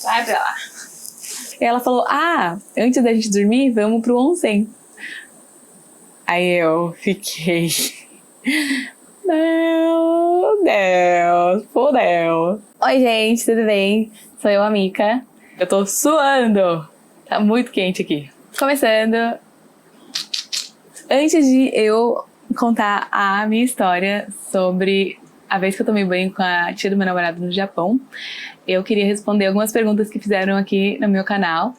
Vai pra lá. E ela falou, antes da gente dormir, vamos pro onsen. Aí eu fiquei... Meu Deus, fodeu. Oi, gente, tudo bem? Sou eu, a Mika. Eu tô suando. Tá muito quente aqui. Começando. Antes de eu contar a minha história sobre a vez que eu tomei banho com a tia do meu namorado no Japão, eu queria responder algumas perguntas que fizeram aqui no meu canal.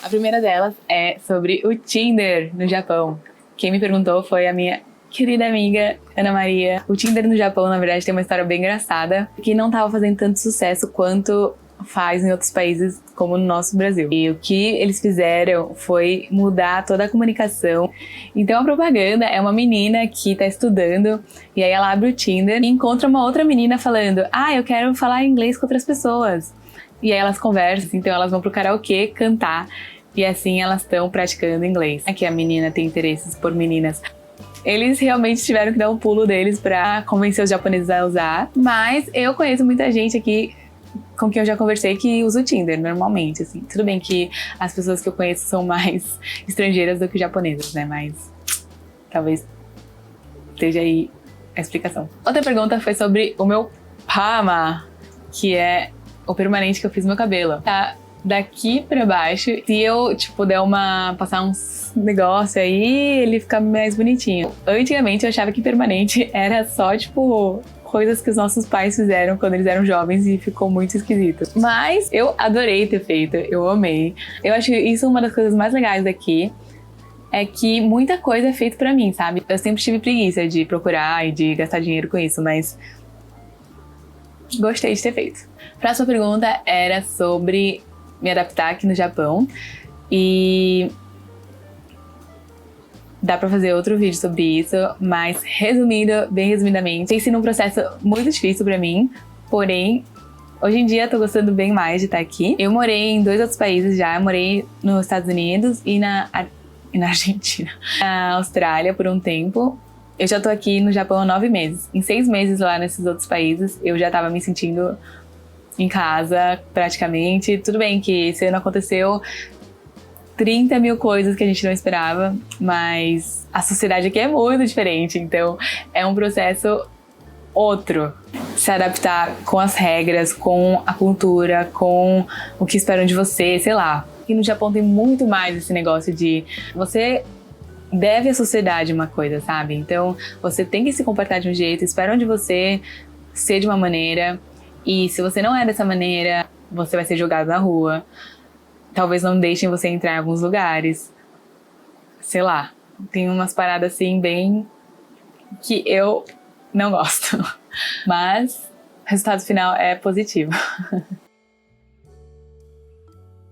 A primeira delas é sobre o Tinder no Japão. Quem me perguntou foi a minha querida amiga Ana Maria. O Tinder no Japão, na verdade, tem uma história bem engraçada, que não tava fazendo tanto sucesso quanto faz em outros países, como no nosso Brasil. E o que eles fizeram foi mudar toda a comunicação. Então a propaganda é uma menina que tá estudando, e aí ela abre o Tinder e encontra uma outra menina falando, eu quero falar inglês com outras pessoas. E aí elas conversam, então elas vão pro karaokê cantar, e assim elas estão praticando inglês. Aqui a menina tem interesses por meninas. Eles realmente tiveram que dar um pulo deles pra convencer os japoneses a usar, mas eu conheço muita gente aqui com quem eu já conversei que usa o Tinder normalmente, assim. Tudo bem que as pessoas que eu conheço são mais estrangeiras do que japonesas, né? Mas talvez esteja aí a explicação. Outra pergunta foi sobre o meu pama, que é o permanente que eu fiz no meu cabelo. Tá daqui pra baixo. Se eu, passar uns negócios aí, ele fica mais bonitinho. Antigamente eu achava que permanente era só, coisas que os nossos pais fizeram quando eles eram jovens e ficou muito esquisito. Mas eu adorei ter feito, eu amei. Eu acho que isso é uma das coisas mais legais daqui, é que muita coisa é feita pra mim, sabe? Eu sempre tive preguiça de procurar e de gastar dinheiro com isso, mas gostei de ter feito. Próxima pergunta era sobre me adaptar aqui no Japão, e dá pra fazer outro vídeo sobre isso, mas bem resumidamente, tem sido um processo muito difícil pra mim, porém, hoje em dia tô gostando bem mais de estar aqui. Eu morei em 2 outros países já, eu morei nos Estados Unidos e na Argentina, na Austrália por um tempo. Eu já tô aqui no Japão há 9 meses. Em 6 meses lá nesses outros países, eu já tava me sentindo em casa, praticamente. Tudo bem que esse ano aconteceu 30 mil coisas que a gente não esperava, mas a sociedade aqui é muito diferente, então é um processo outro. Se adaptar com as regras, com a cultura, com o que esperam de você, sei lá. E no Japão tem muito mais esse negócio de você deve à sociedade uma coisa, sabe? Então você tem que se comportar de um jeito, esperam de você ser de uma maneira, e se você não é dessa maneira, você vai ser jogado na rua. Talvez não deixem você entrar em alguns lugares. Sei lá, tem umas paradas assim bem que eu não gosto. Mas o resultado final é positivo. Eu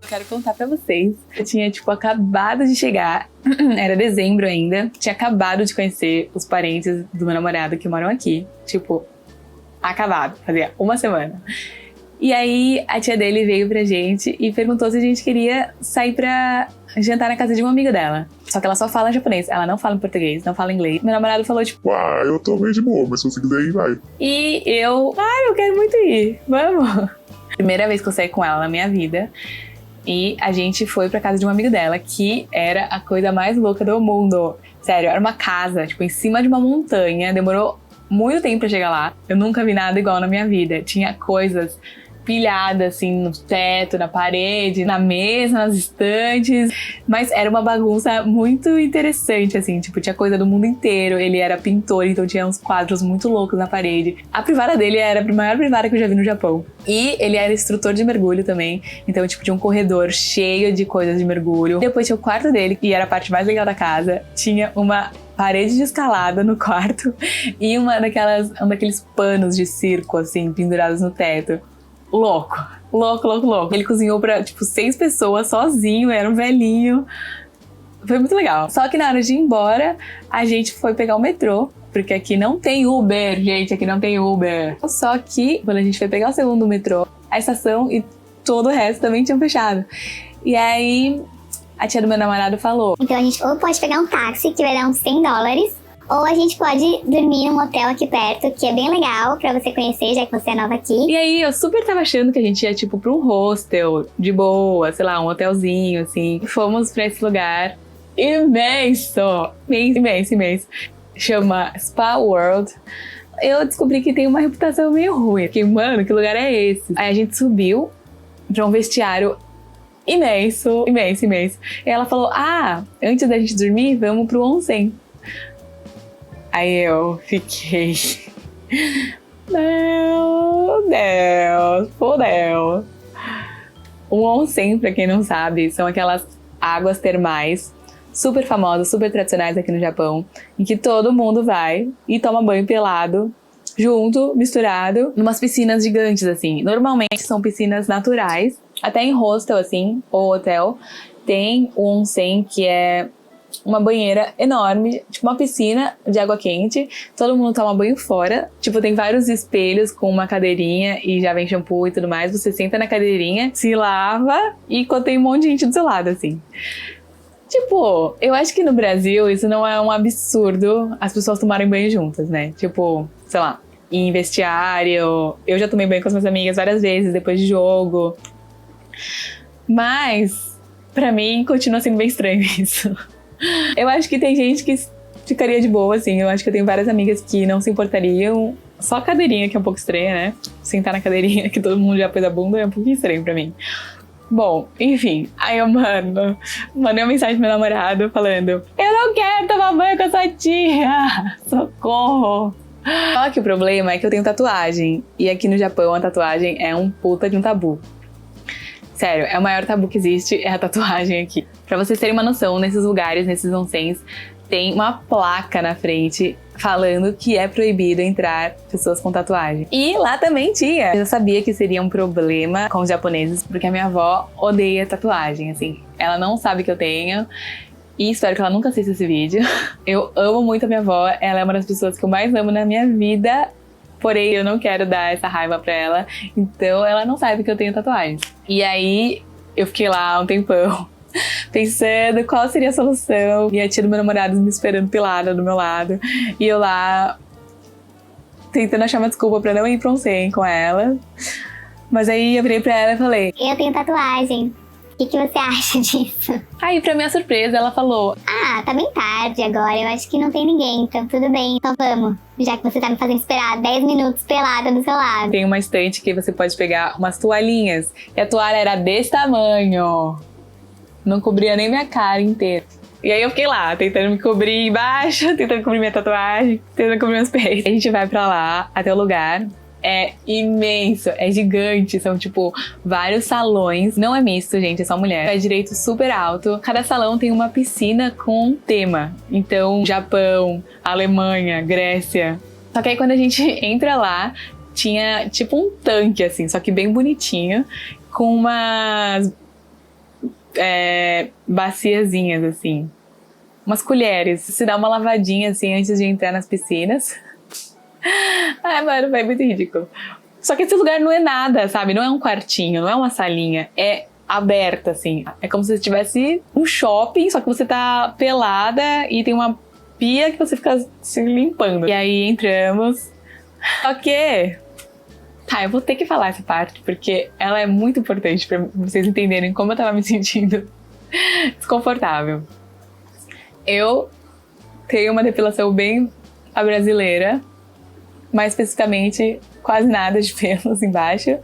quero contar pra vocês. Eu tinha, acabado de chegar. Era dezembro ainda. Tinha acabado de conhecer os parentes do meu namorado que moram aqui. Acabado. Fazia uma semana. E aí a tia dele veio pra gente e perguntou se a gente queria sair pra jantar na casa de uma amiga dela. Só que ela só fala japonês, ela não fala em português, não fala inglês. Meu namorado falou eu tô meio de boa, mas se você quiser ir, vai. E eu quero muito ir, vamos. Primeira vez que eu saí com ela na minha vida. E a gente foi pra casa de uma amiga dela, que era a coisa mais louca do mundo. Sério, era uma casa, em cima de uma montanha, demorou muito tempo pra chegar lá. Eu nunca vi nada igual na minha vida. Tinha coisas pilhadas, assim, no teto, na parede, na mesa, nas estantes. Mas era uma bagunça muito interessante, assim. Tinha coisa do mundo inteiro. Ele era pintor, então tinha uns quadros muito loucos na parede. A privada dele era a maior privada que eu já vi no Japão. E ele era instrutor de mergulho também. Então, tinha um corredor cheio de coisas de mergulho. Depois tinha o quarto dele, que era a parte mais legal da casa. Tinha uma parede de escalada no quarto e um daqueles panos de circo, assim, pendurados no teto. Louco. Ele cozinhou pra, 6 pessoas sozinho, era um velhinho. Foi muito legal. Só que na hora de ir embora, a gente foi pegar o metrô, porque aqui não tem Uber, gente, aqui não tem Uber. Só que, quando a gente foi pegar o segundo metrô, a estação e todo o resto também tinham fechado. E aí, a tia do meu namorado falou: então a gente ou pode pegar um táxi, que vai dar uns $100, Ou a gente pode dormir num hotel aqui perto, que é bem legal pra você conhecer, já que você é nova aqui. E aí, eu super tava achando que a gente ia, tipo, pra um hostel, de boa, sei lá, um hotelzinho, assim. Fomos pra esse lugar imenso, imenso. Chama Spa World. Eu descobri que tem uma reputação meio ruim. Fiquei, mano, que lugar é esse? Aí a gente subiu pra um vestiário imenso. E ela falou, antes da gente dormir, vamos pro onsen. Aí eu fiquei... Meu Deus, fudeu. O onsen, pra quem não sabe, são aquelas águas termais super famosas, super tradicionais aqui no Japão, em que todo mundo vai e toma banho pelado, junto, misturado, numas piscinas gigantes, assim. Normalmente são piscinas naturais, até em hostel, assim, ou hotel, tem um onsen que é uma banheira enorme, tipo uma piscina de água quente, todo mundo toma banho fora, tipo, tem vários espelhos com uma cadeirinha e já vem shampoo e tudo mais, você senta na cadeirinha, se lava e tem um monte de gente do seu lado, assim. Tipo, eu acho que no Brasil isso não é um absurdo as pessoas tomarem banho juntas, né? Tipo, sei lá, em vestiário, eu já tomei banho com as minhas amigas várias vezes depois de jogo. Mas, pra mim, continua sendo bem estranho isso. Eu acho que tem gente que ficaria de boa, assim. Eu acho que eu tenho várias amigas que não se importariam. Só a cadeirinha, que é um pouco estranha, né? Sentar na cadeirinha que todo mundo já pôs a bunda é um pouquinho estranho pra mim. Bom, enfim, aí eu mandei uma mensagem pro meu namorado falando: eu não quero tomar banho com a sua tia, socorro. Só que o problema é que eu tenho tatuagem, e aqui no Japão a tatuagem é um puta de um tabu. Sério, é o maior tabu que existe, é a tatuagem aqui. Pra vocês terem uma noção, nesses lugares, nesses onsens, tem uma placa na frente falando que é proibido entrar pessoas com tatuagem. E lá também tinha. Eu já sabia que seria um problema com os japoneses, porque a minha avó odeia tatuagem, assim. Ela não sabe que eu tenho. E espero que ela nunca assista esse vídeo. Eu amo muito a minha avó. Ela é uma das pessoas que eu mais amo na minha vida. Porém, eu não quero dar essa raiva pra ela. Então, ela não sabe que eu tenho tatuagens. E aí, eu fiquei lá um tempão pensando qual seria a solução. E a tia do meu namorado me esperando pelada do meu lado. E eu lá tentando achar uma desculpa pra não ir pra um onsen com ela. Mas aí eu virei pra ela e falei: eu tenho tatuagem. O que você acha disso? Aí, pra minha surpresa, ela falou: tá bem tarde agora, eu acho que não tem ninguém, então tudo bem, então vamos. Já que você tá me fazendo esperar 10 minutos pelada do seu lado. Tem uma estante que você pode pegar umas toalhinhas. E a toalha era desse tamanho. Não cobria nem minha cara inteira. E aí eu fiquei lá, tentando me cobrir embaixo, tentando cobrir minha tatuagem, tentando cobrir meus peitos. A gente vai pra lá, até o lugar. É imenso, é gigante, são tipo vários salões. Não é misto, gente, é só mulher. É direito super alto. Cada salão tem uma piscina com um tema. Então, Japão, Alemanha, Grécia. Só que aí quando a gente entra lá, tinha tipo um tanque, assim, só que bem bonitinho, com umas baciazinhas, assim. Umas colheres. Se dá uma lavadinha, assim, antes de entrar nas piscinas. Ai, mano, foi muito ridículo. Só que esse lugar não é nada, sabe? Não é um quartinho, não é uma salinha. É aberta, assim. É como se tivesse um shopping, só que você tá pelada e tem uma pia que você fica se limpando. E aí entramos. Só que... Tá, eu vou ter que falar essa parte, porque ela é muito importante pra vocês entenderem como eu tava me sentindo desconfortável. Eu tenho uma depilação bem a brasileira, mais especificamente quase nada de pelos embaixo,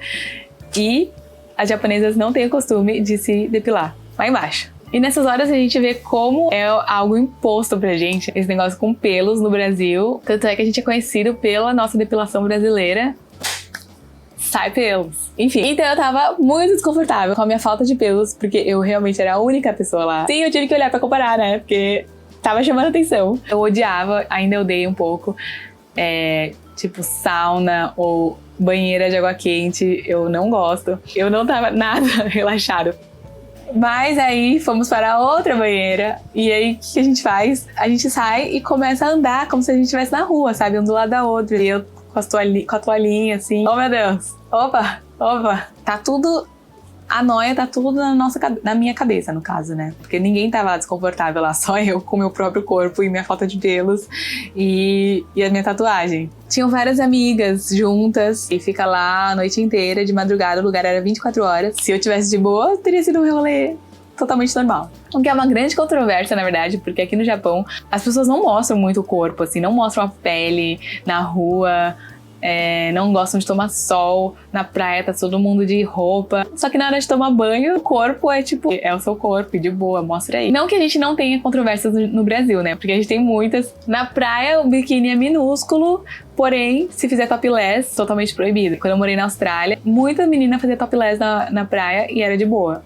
e as japonesas não têm o costume de se depilar lá embaixo. E nessas horas a gente vê como é algo imposto pra gente, esse negócio com pelos no Brasil. Tanto é que a gente é conhecido pela nossa depilação brasileira. Sai pelos. Enfim, então eu tava muito desconfortável com a minha falta de pelos, porque eu realmente era a única pessoa lá. Sim, eu tive que olhar pra comparar, né, porque tava chamando atenção. Eu odiava, ainda odeio um pouco, tipo sauna ou banheira de água quente, eu não gosto. Eu não tava nada relaxado. Mas aí fomos para outra banheira, e aí o que a gente faz? A gente sai e começa a andar como se a gente estivesse na rua, sabe? Um do lado da outra. E eu com a toalhinha assim. Oh meu Deus! Opa! Tá tudo a noia tá tudo na minha cabeça, no caso, né? Porque ninguém tava desconfortável lá, só eu com meu próprio corpo e minha falta de pelos e a minha tatuagem. Tinham várias amigas juntas e fica lá a noite inteira, de madrugada, o lugar era 24 horas. Se eu tivesse de boa, teria sido um rolê totalmente normal. O que é uma grande controvérsia, na verdade, porque aqui no Japão as pessoas não mostram muito o corpo, assim, não mostram a pele na rua, não gostam de tomar sol, na praia tá todo mundo de roupa. Só que na hora de tomar banho, o corpo é tipo, é o seu corpo, de boa, mostra aí. Não que a gente não tenha controvérsias no Brasil, né? Porque a gente tem muitas. Na praia, o biquíni é minúsculo, porém, se fizer topless, totalmente proibido. Quando eu morei na Austrália, muita menina fazia topless na praia e era de boa.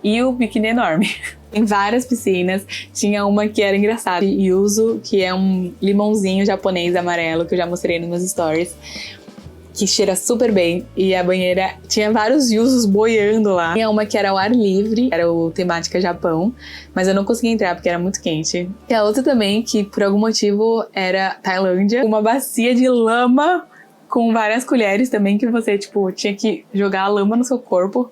E o biquíni é enorme. Tem várias piscinas. Tinha uma que era engraçada, yuzu, que é um limãozinho japonês amarelo, que eu já mostrei nos meus stories, que cheira super bem. E a banheira tinha vários yuzus boiando lá. Tinha uma que era ao ar livre, era o temática Japão, mas eu não conseguia entrar porque era muito quente. E a outra também, que por algum motivo era Tailândia, uma bacia de lama com várias colheres também, que você, tipo, tinha que jogar a lama no seu corpo.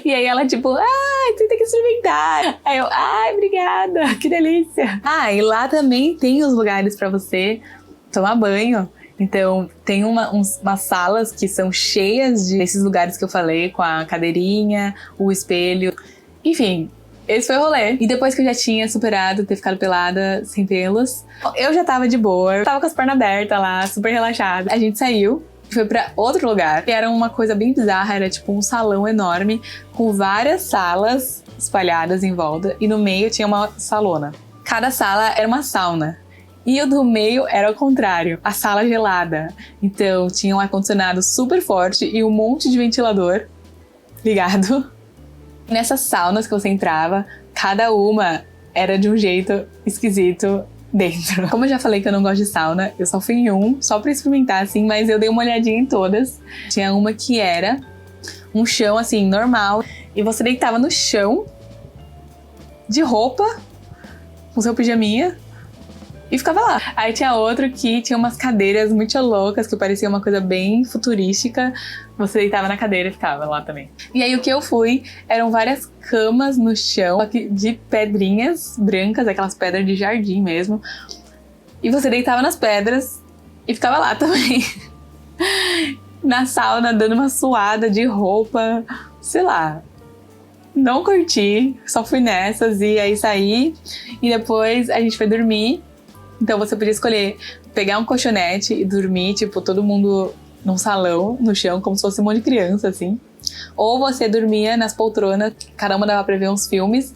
E aí ela tipo, ai, você tem que experimentar. Aí eu, ai, obrigada, que delícia. E lá também tem os lugares pra você tomar banho. Então tem umas salas que são cheias desses lugares que eu falei, com a cadeirinha, o espelho. Enfim, esse foi o rolê. E depois que eu já tinha superado ter ficado pelada, sem pelos, eu já tava de boa, eu tava com as pernas abertas lá, super relaxada. A gente saiu. Foi pra outro lugar, que era uma coisa bem bizarra, era tipo um salão enorme, com várias salas espalhadas em volta, e no meio tinha uma salona. Cada sala era uma sauna. E o do meio era o contrário, a sala gelada. Então tinha um ar-condicionado super forte e um monte de ventilador ligado. E nessas saunas que você entrava, cada uma era de um jeito esquisito dentro. Como eu já falei que eu não gosto de sauna, eu só fui em um, só pra experimentar, assim, mas eu dei uma olhadinha em todas. Tinha uma que era um chão, assim, normal, e você deitava no chão, de roupa, com seu pijaminha, e ficava lá. Aí tinha outro que tinha umas cadeiras muito loucas, que parecia uma coisa bem futurística. Você deitava na cadeira e ficava lá também. E aí o que eu fui eram várias camas no chão, só que de pedrinhas brancas, aquelas pedras de jardim mesmo. E você deitava nas pedras e ficava lá também. Na sauna, dando uma suada de roupa, sei lá. Não curti, só fui nessas e aí saí. E depois a gente foi dormir. Então você podia escolher pegar um colchonete e dormir, tipo, todo mundo num salão, no chão, como se fosse um monte de criança, assim. Ou você dormia nas poltronas, cada uma dava pra ver uns filmes.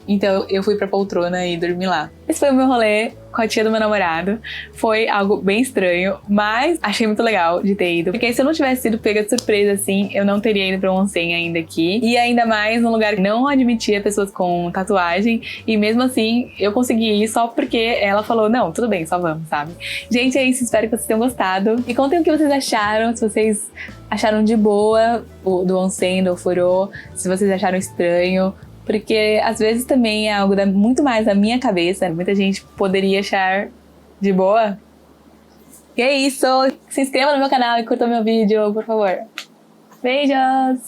Então eu fui pra poltrona e dormi lá. Esse foi o meu rolê com a tia do meu namorado. Foi algo bem estranho, mas achei muito legal de ter ido. Porque se eu não tivesse sido pega de surpresa assim, eu não teria ido pra um onsen ainda aqui. E ainda mais num lugar que não admitia pessoas com tatuagem. E mesmo assim, eu consegui ir só porque ela falou, não, tudo bem, só vamos, sabe? Gente, é isso. Espero que vocês tenham gostado. E contem o que vocês acharam, se vocês acharam de boa do onsen, do ofurô, se vocês acharam estranho. Porque às vezes também é algo muito mais da minha cabeça. Muita gente poderia achar de boa. E é isso. Se inscreva no meu canal e curta meu vídeo, por favor. Beijos!